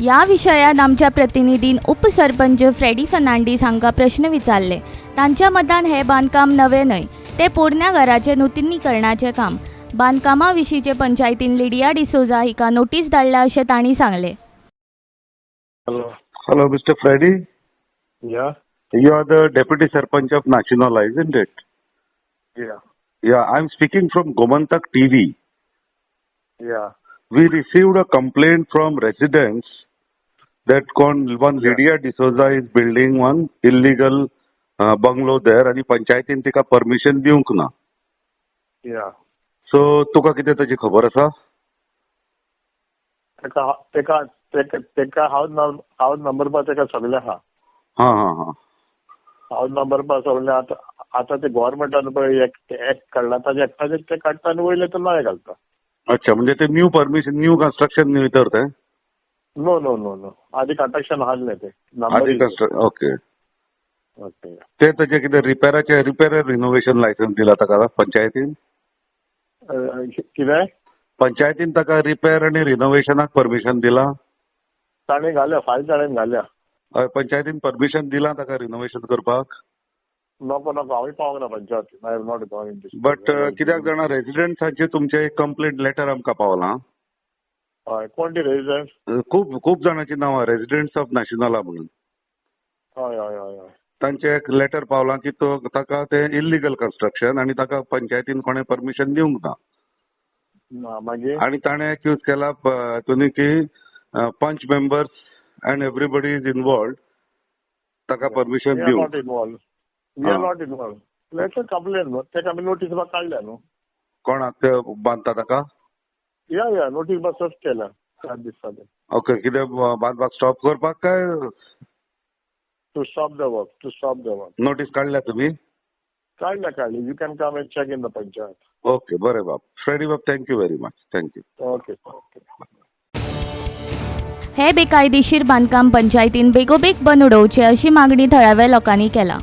या विशयात आमच्या प्रतिनिधीन उपसरपंच फ्रेडी फर्नांडीस हांका प्रश्न विचारले. तांच्या मतान हे बांदकाम नवे न्हय, ते पोरण्या घराचे नूतनीकरणाचे काम. बांदकामा विशींचे पंचायतीन लिडिया डिसोजा हिका नोटीस धाडल्या अशें तांणी सांगले. Hello, Mr. Freddy. Yeah, You are the Deputy Sarpanch of Nachinola, isn't it? yeah, Yeah, I'm speaking from Gomantak TV. yeah. We received a complaint from residents that one Lydia D'Souza is building one illegal bungalow there and पंचायतीन तिका permission दिवंक ना. Yeah. So तुका कितें ताची खबर आसा? तेका house number पा तेका सगळे आहा. हां. हाऊस नंबर पा सगळे आता ते गव्हर्नमेंटान पळय एक काडला ताजे एकटाचे ते काडटा आनी वयले ते नवे घालता. अच्छा, म्हणजे ते न्यू कन्स्ट्रक्शन न्यू तर ते? नो नो नो नो आधी कंस्ट्रक्शन आहले ते. आधी कन्स्ट्रक्शन. ओके. ओके. ते ताचे कितें रिपेर रिनोवेशन लायसन्स दिला ताका पंचायतीन? कितें? पंचायतीन ताका रिपेर आनी रिनोवेशनाक परमिशन दिला? ताणें घाल्या फायल ताणें घाल्या. पंचायतीन परमिशन दिला ताका रिनोवेशन करपाक? नको हांवें पावूंक ना पंचायतीन. I have not gone in this. But कित्याक जाणा रेजिडेंट्सांचे तुमचे एक कंप्लेंट लेटर आमकां पावलां. हय, कोण ती रेजिडेंट? खूप जाणांची नांवां रेजिडेंट्स ऑफ नॅशनला म्हणून. हय हय हय हय. तांचे एक लेटर पावलां की ताका ते इल्लिगल कन्स्ट्रक्शन आनी ताका पंचायतीन कोणें परमिशन दिवंक ना. मागीर? आणि ताणें एक्यूज केला तुनी की panch members and everybody is involved ताका परमिशन वी आर दिवंक. Not involved. We are not involved. Let's complain न्हू. तेका आमी नोटीस बा काडल्या न्हू. कोणाक ते बांदता ताका? या नोटीस बा सर्च केल्या 7 दिसांनी. ओके. कितें बांदपाक स्टॉप करपाक काय to stop the work. Notice काडल्या तुमी? काढली. You can come and check in the panchayat. Okay, बरें बाब. फ्रेडी बाब, thank you very much. Thank you. Okay. हे बेकायदेशीर बांदकाम पंचायतीन बेगोबेग बंद उडोवचे अशी मागणी थळाव्या लोकांनी केला.